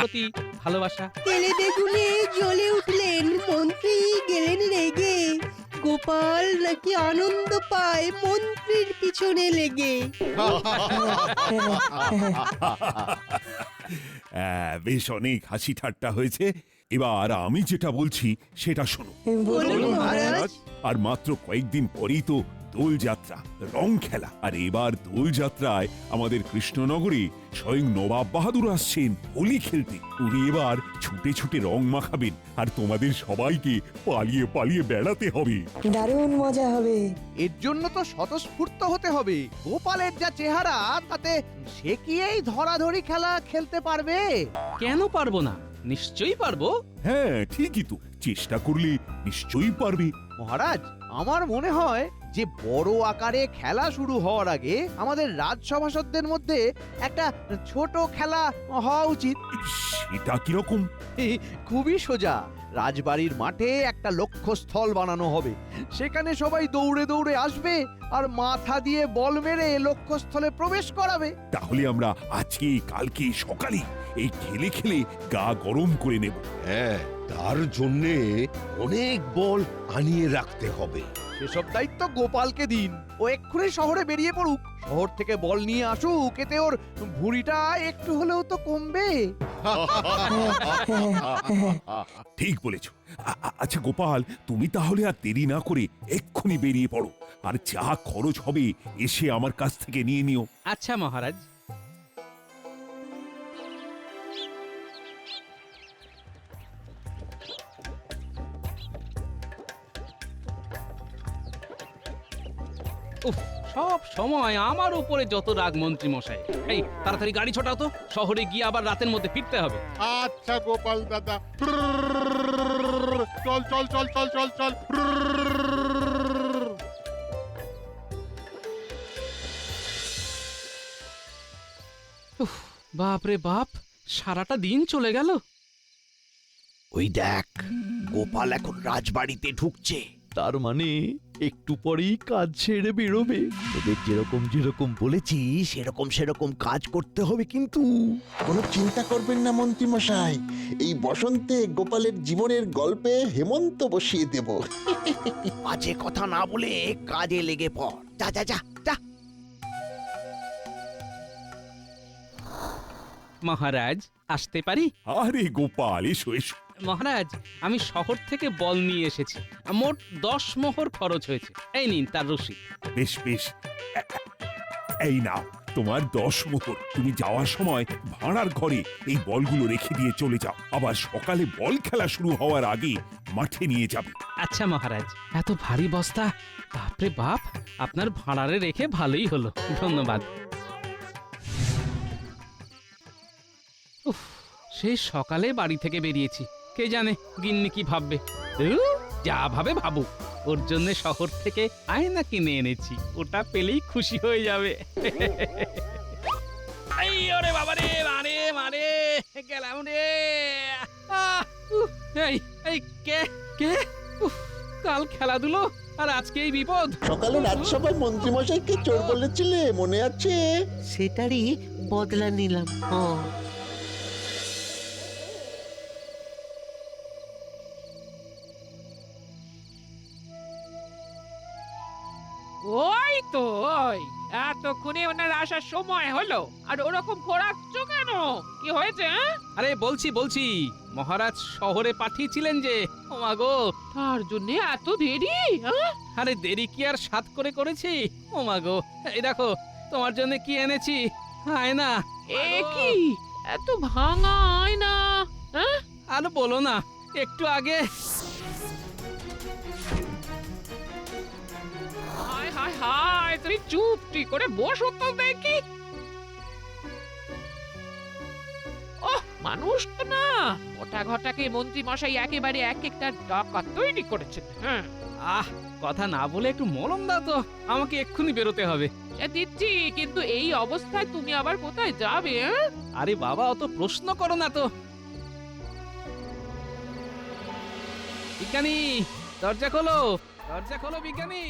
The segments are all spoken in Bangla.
প্রতি ভালোবাসা। তেলে বেগুনে জ্বলে উঠলেন মন্ত্রী, গেলেন রেগে। গোপাল নাকি আনন্দ পায় মন্ত্রীর পিছনে লেগে। বেশ অনেক হাসি ঠাট্টা হয়েছে। এবার আমি যেটা বলছি সেটা শোনো। বলুন মহারাজ। আর মাত্র কয়েকদিন পরেই তো দোল যাত্রা, রং খেলা। আর এবার দোল যাত্রায় আমাদের কৃষ্ণনগরে স্বয়ং নবাব বাহাদুর আসছেন হোলি খেলতে। উনি এবার ছুটে ছুটে রং মাখাবেন আর তোমাদের সবাইকে পালিয়ে পালিয়ে বেড়াতে হবে। দারুণ মজা হবে। এর জন্য তো স্বতঃস্ফূর্ত হতে হবে। গোপালের যা চেহারা, তাতে সে কি এই ধরাধরি খেলা খেলতে পারবে? কেন পারবো না? নিশ্চয়ই পারবো। হ্যাঁ ঠিকই তো, চেষ্টা করলে নিশ্চয়ই পারবে। মহারাজ, আমার মনে হয় যে বড় আকারে খেলা শুরু হওয়ার আগে আমাদের রাজসভাসদদের মধ্যে একটা ছোট খেলা হওয়া উচিত। সেটা কিরকম? খুবই সোজা। রাজবাড়ির মাঠে একটা লক্ষ্যস্থল বানানো হবে। সেখানে সবাই দৌড়ে দৌড়ে আসবে আর মাথা দিয়ে বল মেরে লক্ষ্যস্থলে প্রবেশ করাবে। তাহলে আমরা আজকে কালকে সকালে এই খেলে খেলে গা গরম করে নেব। হ্যাঁ, তার জন্যে অনেক বল আনিয়ে রাখতে হবে। সেসব দায়িত্ব গোপালকে দিন। ও এক্ষুনি শহরে বেরিয়ে পড়ুক, শহর থেকে বল নিয়ে আসুক। এতে ওর ভুঁড়িটা একটু হলেও তো কমবে। ঠিক বলেছ। আচ্ছা গোপাল, তুমি তাহলে আর দেরি না করে এক্ষুনি বেরিয়ে পড়ো। আর যা খরচ হবে এসে আমার কাছ থেকে নিয়ে নিও। আচ্ছা মহারাজ। উফ, সব সময় আমার উপরে যত রাগ মন্ত্রী মশাই। এই তাড়াতাড়ি গাড়ি ছোটাও তো, শহরে গিয়ে আবার রাতের মধ্যে ফিরতে হবে। আচ্ছা গোপাল দাদা, চল চল চল চল চল চল। উফ, বাপ রে বাপ, সারাটা দিন চলে গেল। ওই দেখ, গোপাল এখন রাজবাড়িতে ঢুকছে। তার মানে একটু পরেই কাজ ছেড়ে বেরোবে। তোদের যেরকম যেরকম বলেছি সেরকম কাজ করতে হবে কিন্তু। কোনো চিন্তা করবেন না মন্ত্রী মশাই, এই বসন্তে গোপালের জীবনের গল্পে হেমন্ত বসিয়ে দেব। বাজে কথা না বলে কাজে লেগে পড়। যা যা যা যা। মহারাজ, আসতে পারি? আরে গোপাল, এসো এসো। মহারাজ, আমি শহর থেকে বল নিয়ে এসেছি। মোট 10 মোহর খরচ হয়েছে। এই নিন তার রসিদ। বেশ বেশ, এই নাও তোমার 10 মোহর। তুমি যাওয়ার সময় ভাড়ার ঘরে এই বলগুলো রেখে দিয়ে চলে যাও। আবার সকালে বল খেলা শুরু হওয়ার আগে মাঠে নিয়ে যাবে। আচ্ছা মহারাজ। এত ভারী বস্তা, বাপরে বাপ, আপনার ভাড়ারে রেখে ভালোই হলো। ধন্যবাদ। উফ, সেই সকালে বাড়ি থেকে বেরিয়েছি। কে জানে গিন্নি কি ভাববে। যা ভাবে ভাবুক, ওর জন্য শহর থেকে আয়না কিনে এনেছি। ওটা পেলেই খুশি হয়ে যাবে। এই ওরে বাবা রে, মারে মারে গেলাম রে। এই এই কে কে? উফ, কাল খেলাধুলো আর আজকে এই বিপদ। সকালে রাজসভায় মন্ত্রী মশাইকে চোর বলেছিলে, মনে আছে? সেটারই বদলা নিলাম। ওই তো ওই এতক্ষণে ওনার আসার সময় হলো, আর ওরকম খোরাচ্ছ কেন? কি হয়েছে? আরে বলছি মহারাজ শহরে পাঠিয়েছিলেন যে। ও মা গো, তার জন্য এত দেরি? আরে দেরি কি আর সাত করে করেছি? ও মা গো, এই দেখো তোমার জন্য কি এনেছি। আয়না। এ কি এত ভাঙা আয়না? আর বলো না, একটু আগে হায় হায় হায়, তুমি চুপটি করে বসো তো দেখি। ওহ, মানুষ তো না, ওটা ঘটাকে মন্ত্রী মশাই একেবারে এক একটা ডাকাত তৈরি করেছেন। হ্যাঁ, আহ, কথা না বলে একটু মলম দাও তো, আমাকে এক্ষুনি বেরোতে হবে। সে দিচ্ছি, কিন্তু এই অবস্থায় তুমি আবার কোথায় যাবে? আরে বাবা, অত প্রশ্ন করো না তো। বিজ্ঞানী, দরজা খোলো, দরজা খোলো বিজ্ঞানী।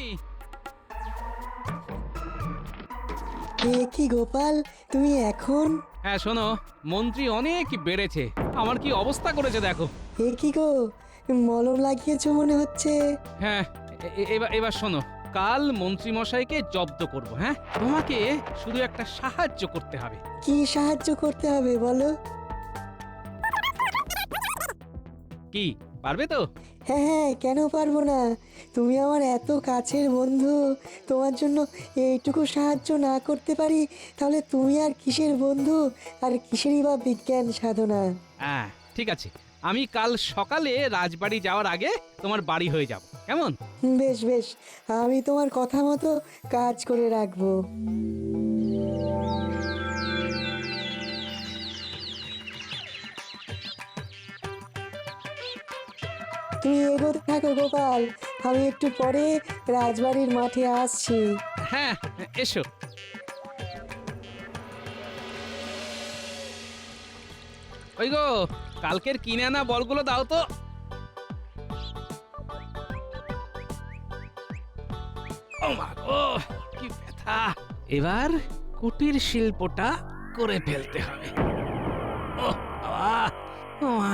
এ কি গোপাল, তুমি এখন? হ্যাঁ শোনো, মন্ত্রী অনেক বেড়েছে। আমার কি অবস্থা করেছে দেখো। এ কি গো, মলম লাগিয়েছো মনে হচ্ছে। হ্যাঁ, এবার শোনো, কাল মন্ত্রী মশাইকে জব্দ করব। হ্যাঁ, তোমাকে শুধু একটা সাহায্য করতে হবে। কি সাহায্য করতে হবে বলো? কি পারবে তো? হ্যাঁ হ্যাঁ, কেন পারবো না? তুমি আমার এত কাছের বন্ধু, তোমার জন্য এইটুকু সাহায্য না করতে পারি তাহলে তুমি আর কিসের বন্ধু, আর কিসেরই বা বিজ্ঞান সাধনা। হ্যাঁ ঠিক আছে, আমি কাল সকালে রাজবাড়ি যাওয়ার আগে তোমার বাড়ি হয়ে যাব, কেমন? বেশ বেশ, আমি তোমার কথা মতো কাজ করে রাখবো। তুমি এগোতে থাকো গোপাল, আমি একটু পরে রাজবাড়ির মাঠে আসছি। হ্যাঁ, এসো। ওই গো, কালকের কিনে আনা বলগুলো দাও তো। ও মা গো, কি ব্যথা! এবার কুটির শিল্পটা করে ফেলতে হবে। ও বাবা, ও মা!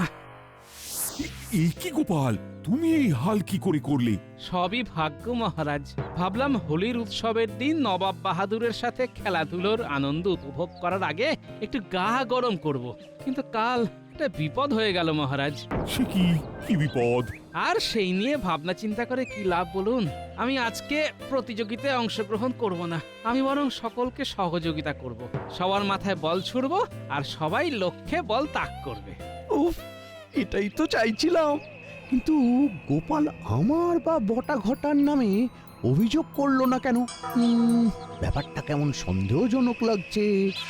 এই কি গোপাল, তুমি এই হাল কি করে করলে? সবই ভাগ্য মহারাজ। ভাবলাম হোলির উৎসবের দিন নবাব বাহাদুরের সাথে খেলাধুলোর আনন্দ উপভোগ করার আগে একটু গা গরম করব, কিন্তু কাল একটা বিপদ হয়ে গেল মহারাজ। সে কি, কি বিপদ? আর সেই নিয়ে ভাবনা চিন্তা করে কি লাভ বলুন? আমি আজকে প্রতিযোগিতায় অংশগ্রহণ করব না, আমি বরং সকলকে সহযোগিতা করব। সবার মাথায় বল ছুড়ব আর সবাই লক্ষ্যে বল তাক করবে। উফ, এটাই তো চাইছিলাম, কিন্তু গোপাল আমার বা বটা ঘটার নামে অভিযোগ করলো না কেন? ব্যাপারটা কেমন সন্দেহজনক লাগছে।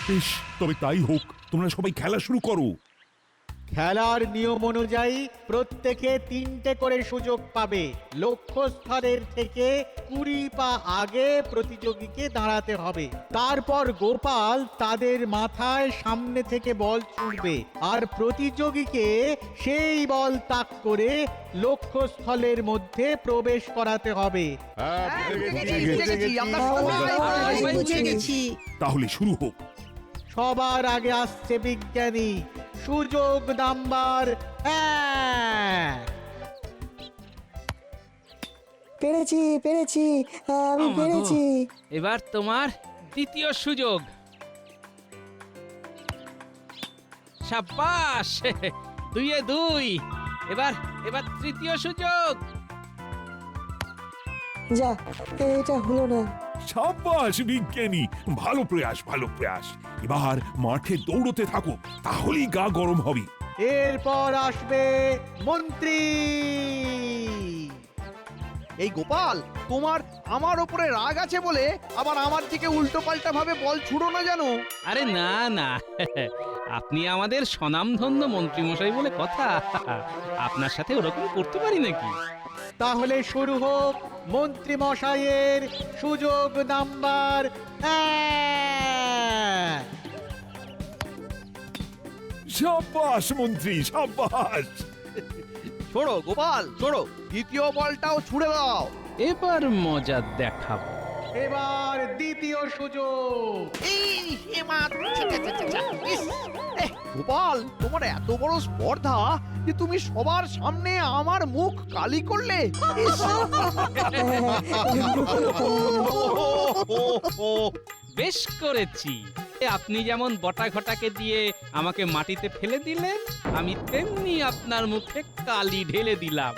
বেশ, তবে তাই হোক, তোমরা সবাই খেলা শুরু করো। খেলার নিয়ম অনুযায়ী প্রত্যেকে 3টে করে সুযোগ পাবে। লক্ষ্যস্থলের থেকে 20 পা আগে প্রতিযোগীকে দাঁড়াতে হবে। তারপর গোপাল তাদের মাথায় সামনে থেকে বল ছুঁড়বে আর প্রতিযোগীকে সেই বল তাক করে লক্ষ্যস্থলের মধ্যে প্রবেশ করাতে হবে। তাহলে শুরু হোক। সবার আগে আসছে বিজ্ঞানী, সুযোগ নাম্বার 1। পেরেছি পেরেছি, আমি ও মা গো। পেরেছি। এবার তোমার দ্বিতীয় সুযোগ। সাব্বাস, 2-এ 2। এবার এবার তৃতীয় সুযোগ। যা, এটা হলো না। সাব্বাস বিজ্ঞানী, ভালো প্রয়াস, ভালো প্রয়াস। এবার মাঠে দৌড়তে থাকো, তাহলেই গা গরম হবে। এরপর আসবে মন্ত্রী। এই গোপাল, তোমার আমার ওপরে রাগ আছে বলে আবার আমার দিকে উল্টো পাল্টা ভাবে বল ছুড়ো না জানো? আরে না না, আপনি আমাদের স্বনামধন্য মন্ত্রী মশাই বলে কথা, আপনার সাথে ওরকম করতে পারি নাকি? তাহলে শুরু হোক মন্ত্রী মশাইয়ের সুযোগ নাম্বার 1। সাব্বাস মন্ত্রী, সাব্বাস। ছোড়ো গোপাল, ছোড়ো, দ্বিতীয় বলটাও ছুড়ে দাও। এবার মজা দেখাবো। এবার দ্বিতীয় সুযোগ। গোপাল, তোমার এত বড় স্পর্ধা যে তুমি সবার সামনে আমার মুখ কালি করলে। ইস! বেশ করেছি। আপনি যেমন বটা ঘটাকে দিয়ে আমাকে মাটিতে ফেলে দিলেন, আমি তেমনি আপনার মুখে কালি ঢেলে দিলাম।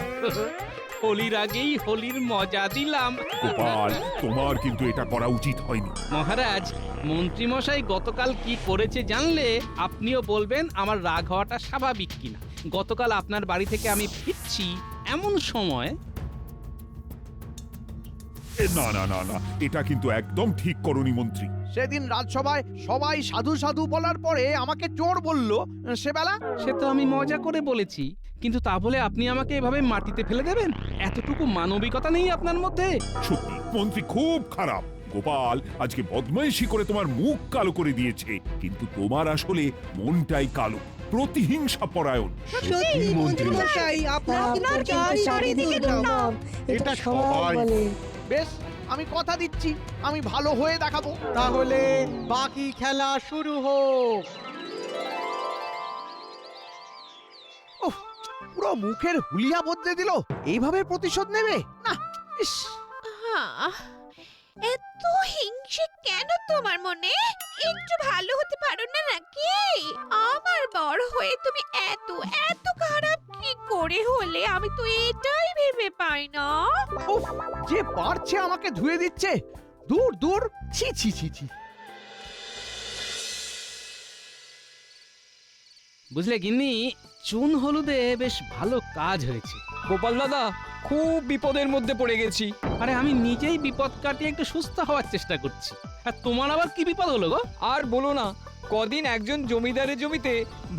হোলির আগেই হোলির মজা দিলাম। গোপাল, তোমার কিন্তু এটা করা উচিত হয়নি। মহারাজ, মন্ত্রীমশাই গতকাল কি করেছে জানলে আপনিও বলবেন আমার রাগ হওয়াটা স্বাভাবিক কিনা। গতকাল আপনার বাড়ি থেকে আমি ফিরছি এমন সময়। না না না না, এটা কিন্তু একদম ঠিক করনি মন্ত্রী। সেদিন রাজসভায় সবাই সাধু সাধু বলার পরে আমাকে চোর বলল, সেবেলা সে তো আমি মজা করে বলেছি, কিন্তু তা বলে আপনি আমাকে এভাবে মাটিতে ফেলে দেবেন? এতটুকু মানবিকতা নেই আপনার মধ্যে? সত্যি মন্ত্রী খুব খারাপ। গোপাল আজকে বদমাইশি করে তোমার মুখ কালো করে দিয়েছে, কিন্তু তোমার আসলে মনটাই কালো, প্রতিহিংসা পরায়ণ। সত্যি মন্ত্রী মশাই, আপনার চারিদিকে দুর্নাম, এটা সবাই বলে। বেশ, আমি কথা দিচ্ছি, আমি ভালো হয়ে দেখাবো। তাহলে বাকি খেলা শুরু হোক। উফ, পুরো মুখের হুলিয়া বদলে দিল। এইভাবে প্রতিশোধ নেবে না? ইস, আহ, এত হিংসে কেন তোমার মনে? একটু ভালো হতে পারো না নাকি? আমার বড় হয়ে তুমি এত এত খারাপ কি করে হলে আমি তো এটাই ভেবে পাই না। উফ, যে পারছে আমাকে ধুয়ে দিচ্ছে। দূর দূর, ছি ছি ছি ছি। বুঝলে গিন্নি, চুন হলুদে বেশ ভালো কাজ হয়েছে। গোপাল দাদা, খুব বিপদের মধ্যে পড়ে গেছি। আরে আমি নিজেই বিপদ কাটিয়ে একটু সুস্থ হওয়ার চেষ্টা করছি, আর তোমার আবার কি বিপদ হলো গো? আর বলো না, কদিন একজন জমিদারের জমিতে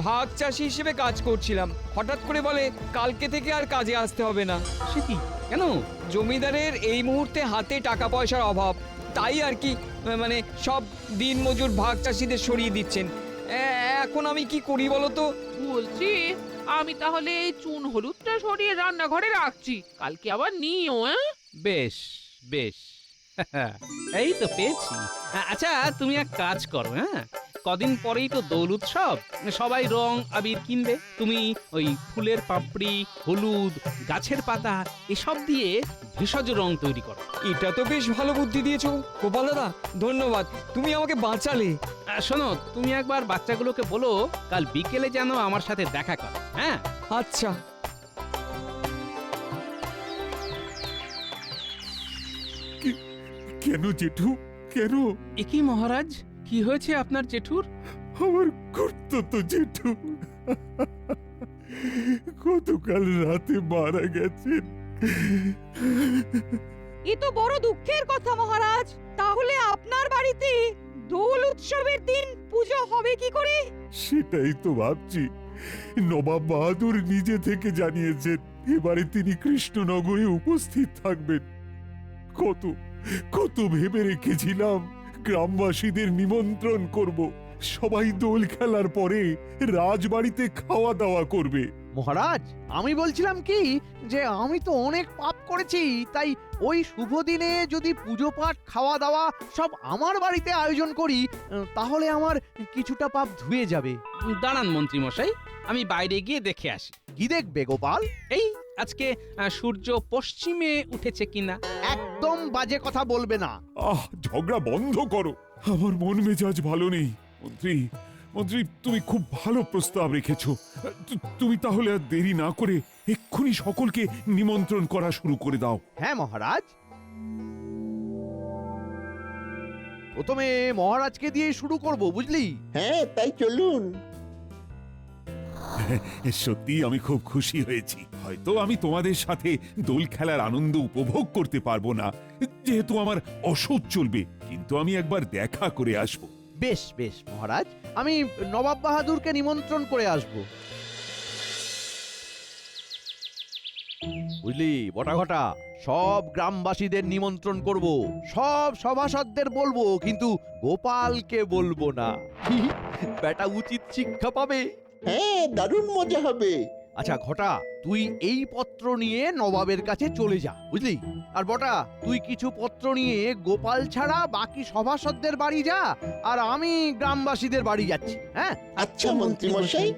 ভাগ চাষি হিসেবে কাজ করছিলাম। হঠাৎ করে বলে কালকে থেকে আর কাজে আসতে হবে না। সে কি, কেন? জমিদারের এই মুহূর্তে হাতে টাকা পয়সার অভাব, তাই আর কি, মানে সব দিন মজুর ভাগ চাষিদের সরিয়ে দিচ্ছেন। এখন আমি কি করি বলো তো? বলছি, আমি তাহলে এই চুন হলুদটা সরিয়ে রান্নাঘরে রাখছি, কালকে আবার নিও। বেশ বেশ, এই তো পেয়েছি। আচ্ছা তুমি এক কাজ করো, হ্যাঁ, কদিন পরেই তো দোল উৎসব, সবাই রং আবির কিনবে। তুমি ওই ফুলের পাপড়ি, হলুদ, গাছের পাতা এসব দিয়ে ভেষজ রং তৈরি করো। এটা তো বেশ ভালো বুদ্ধি দিয়েছো গোপাল দাদা, ধন্যবাদ, তুমি আমাকে বাঁচালে। শোনো, তুমি একবার বাচ্চাগুলোকে বলো কাল বিকেলে যেন আমার সাথে দেখা করো। হ্যাঁ, আচ্ছা। কেন জেঠু, কেন? এ কি মহারাজ, কি হয়েছে আপনার জেঠুর? আমার কর্তব্য জেঠু গতকাল রাতে মারা গেছেন। এ তো বড় দুঃখের কথা মহারাজ। তাহলে আপনার বাড়িতে দোল উৎসবের দিন পূজা হবে কি করে? সেটাই তো ভাবছি। নবাব বাহাদুর নিজে থেকে জানিয়েছেন এবারে তিনি কৃষ্ণনগরে উপস্থিত থাকবেন। কত কত ভেবে রেখেছিলাম গ্রামবাসীদের নিমন্ত্রণ করব, সবাই দোল খেলার পরে রাজবাড়িতে খাওয়া দাওয়া করবে। মহারাজ, আমি বলছিলাম কি যে আমি তো অনেক পাপ করেছি, তাই ওই শুভ দিনে যদি পুজো পাঠ খাওয়া দাওয়া সব আমার বাড়িতে আয়োজন করি, তাহলে আমার কিছুটা পাপ ধুয়ে যাবে। দাঁড়ান মন্ত্রী মশাই, আমি বাইরে গিয়ে দেখে আসি। কি দেখবে গোপাল? এই আজকে সূর্য পশ্চিমে উঠেছে কিনা। একদম বাজে কথা বলবে না। ঝগড়া বন্ধ করো, আমার মন মেজাজ ভালো নেই। মন্ত্রী মন্ত্রী, তুমি খুব ভালো প্রস্তাব রেখেছো। তুমি তাহলে আর দেরি না করে এক্ষুনি সকলকে নিমন্ত্রণ করা শুরু করে দাও। হ্যাঁ মহারাজ, প্রথমে মহারাজকে দিয়ে শুরু করব, বুঝলি? হ্যাঁ, তাই চলুন। সত্যি আমি খুব খুশি হয়েছি। হয়তো আমি তোমাদের সাথে দোল খেলার আনন্দ উপভোগ করতে পারবো না, যেহেতু আমার অসুখ চলবে, কিন্তু আমি একবার দেখা করে আসব। বেশ বেশ মহারাজ, আমি নবাব বাহাদুরকে নিমন্ত্রণ করে আসব। বুঝলি বটাঘটা, সব গ্রামবাসীদের নিমন্ত্রণ করব, সব সভাসদদের বলবো, কিন্তু গোপালকে বলবো না। বেটা উচিত শিক্ষা পাবে। হ্যাঁ, দারুণ মজা হবে। আচ্ছা ঘটা, তুই এই পত্র নিয়ে নবাবের কাছে চলে যা, বুঝলি? আর বটা, তুই কিছু পত্র নিয়ে গোপাল ছাড়া বাকি সভাসদদের বাড়ি যা, আর আমি গ্রামবাসীদের বাড়ি যাচ্ছি। হ্যাঁ, আচ্ছা মন্ত্রী মশাই।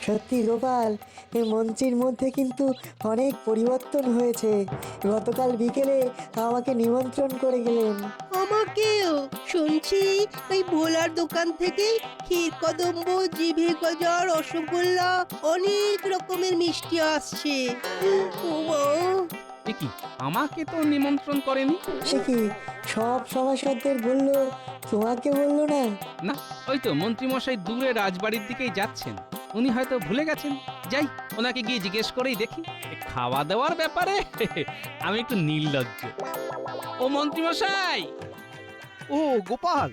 সত্যি গোপাল, এই মন্ত্রীর মধ্যে কিন্তু অনেক পরিবর্তন হয়েছে। গতকাল বিকেলে আমাকে নিমন্ত্রণ করে গেলেন। আমাকেও শুনছি ওই ভোলার দোকান থেকে ক্ষীর কদম্ব, জিভে গজা, রসগোল্লা, অনেক রকমের মিষ্টি আসছে। ওমা, এ কি, আমাকে তো নিমন্ত্রণ করেনি। সে কি সব সভাসদদের বললো, তোমাকে বললো না? না, ওই তো মন্ত্রীমশাই দূরে রাজবাড়ির দিকেই যাচ্ছেন, উনি হয়তো ভুলে গেছেন। যাই, ওনাকে গিয়ে জিজ্ঞেস করেই দেখি। এ খাওয়া দাওয়ার ব্যাপারে আমি একটু নির্লজ্জ। ও মন্ত্রীমশাই, ও গোপাল,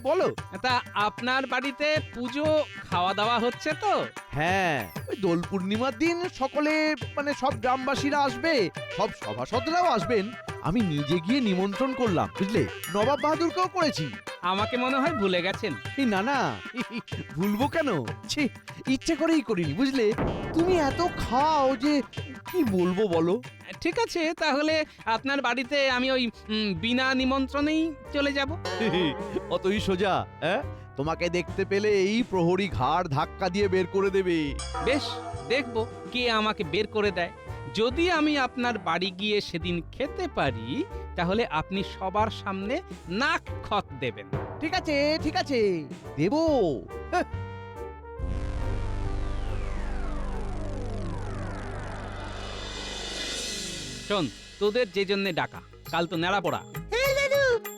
বলো। তা আপনার বাড়িতে পুজো খাওয়া দাওয়া হচ্ছে তো? হ্যাঁ, ওই দোল পূর্ণিমার দিন সকলে মানে সব গ্রামবাসীরা আসবে, সব সভাসদরাও আসবেন। আমি নিজে গিয়ে নিমন্ত্রণ করলাম, বুঝলে, নবাব বাহাদুরকেও করেছি। আমাকে মনে হয় ভুলে গেছেন। এই না না, ভুলবো কেন? ছি, ইচ্ছে করেই করিনি, বুঝলে। তুমি এত খাও যে কি বলবো বলো। ঠিক আছে, তাহলে আপনার বাড়িতে আমি ওই বিনা নিমন্ত্রণেই চলে যাব। অতই সোজা? হ্যাঁ, তোমাকে দেখতে পেলে এই প্রহরী ঘাড় ধাক্কা দিয়ে বের করে দেবে। বেশ, দেখব কে আমাকে বের করে দেয়। যদি আমি আপনার বাড়ি গিয়ে সেদিন খেতে পারি, তাহলে আপনি সবার সামনে নাক খত দেবেন। ঠিক আছে, ঠিক আছে, দেবো। হ্যাঁ। শোন, তোদের যে জন্য ডাকা, কাল তো নেড়া পড়া,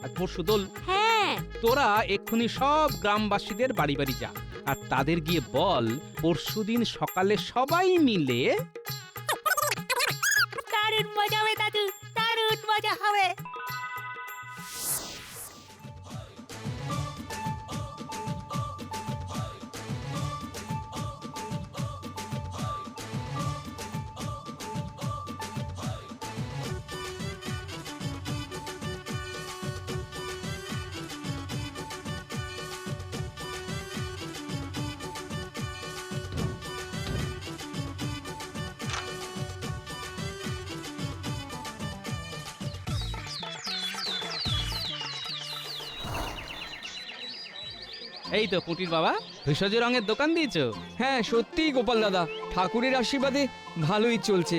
আর পরশু দোল। হ্যাঁ, তোরা এক্ষুনি সব গ্রামবাসীদের বাড়ি বাড়ি যা, আর তাদের গিয়ে বল পরশুদিন সকালে সবাই মিলে দারুণ মজা হবে দাদু, দারুণ মজা হবে। এই তো পুটির বাবা, ভেষজ রঙের দোকান দিয়েছো? হ্যাঁ, সত্যিই গোপাল দাদা, ঠাকুরের আশীর্বাদে ভালোই চলছে।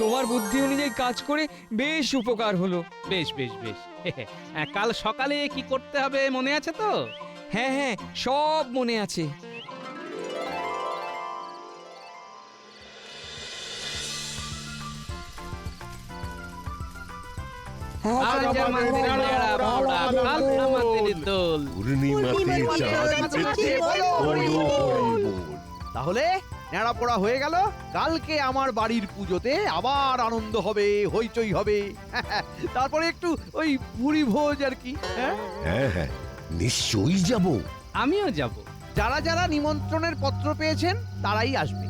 তোমার বুদ্ধি অনুযায়ী কাজ করে বেশ উপকার হলো। বেশ বেশ বেশ। কাল সকালে কি করতে হবে মনে আছে তো? হ্যাঁ হ্যাঁ, সব মনে আছে। আজ আমাদের নেড়া পড়া, কাল আমাদের দোল। পূর্ণিমাতে চাঁদ উঠেছে, বলো হরি বল। তাহলে নেড়া পড়া হয়ে গেল। কালকে আমার বাড়ির পুজোতে আবার আনন্দ হবে, হইচই হবে। তারপরে একটু ওই ভুরি ভোজ আর কি। হ্যাঁ, হ্যাঁ হ্যাঁ, নিশ্চয়ই যাব। আমিও যাব। যারা যারা নিমন্ত্রণের পত্র পেয়েছেন তারাই আসবে।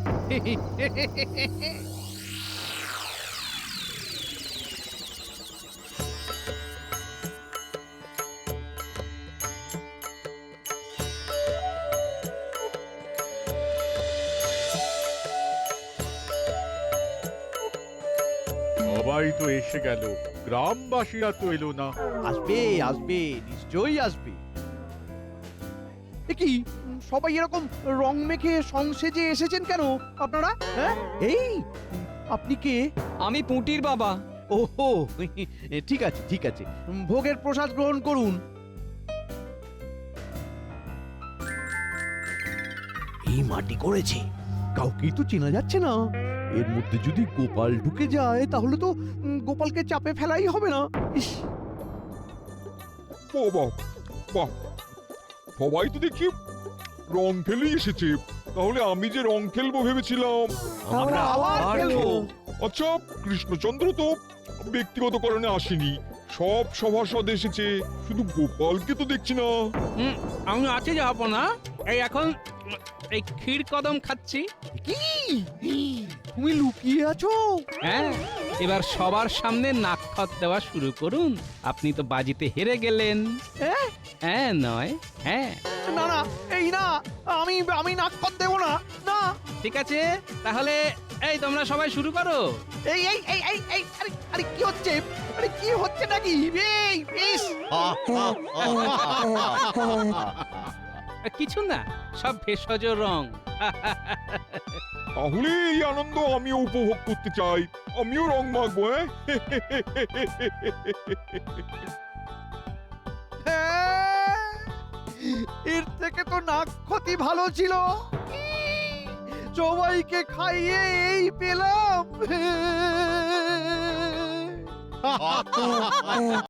সবাই তো এসে গেল, গ্রামবাসীরা তো এলো না। আসবে আসবে, নিশ্চয়ই আসবে। এ কি, সবাই এরকম রং মেখে সংসেজে এসেছেন কেন আপনারা? হ্যাঁ, এই আপনি কে? আমি পুঁটির বাবা। ওহো, ঠিক আছে ঠিক আছে, ভোগের প্রসাদ গ্রহণ করুন। এই মাটি করেছে, কাউকেই তো চেনা যাচ্ছে না। এর মধ্যে যদি গোপাল ঢুকে যায় তাহলে তো গোপালকে চাপে ফেলাই হবে না। ইস, বাহ, বাহ, সবাই তো দেখি রং খেলেই এসেছে। তাহলে আমি যে রং খেলবো ভেবেছিলাম, আমরা আবার খেলবো। আচ্ছা, কৃষ্ণচন্দ্র তো ব্যক্তিগত কারণে আসেনি, সব সভাসদ এসেছে, শুধু গোপালকে তো দেখছি না। আমি আছি যাব না। এই এখন এই ক্ষীর কদম খাচ্ছি। কি, তুমি লুকিয়ে আছো? হ্যাঁ, এবার সবার সামনে নাক খত দেওয়া শুরু করুন। আপনি তো বাজিতে হেরে গেলেন। হ্যাঁ নয়, হ্যাঁ। না না, এই না, আমি নাক কত দেবো না। না, ঠিক আছে, তাহলে এই তোমরা সবাই শুরু করো। এই এই এই এই এই, আরে আরে কি হচ্ছে? আরে কি হচ্ছে নাকি? এই ইস, কিছু না, সব ভেষজ রং। তাহলে এই আনন্দ আমিও উপভোগ করতে চাই, আমিও রং মাখবো। এর থেকে তো নাক ক্ষতি ভালো ছিল, সবাইকে খাইয়ে এই পেলাম।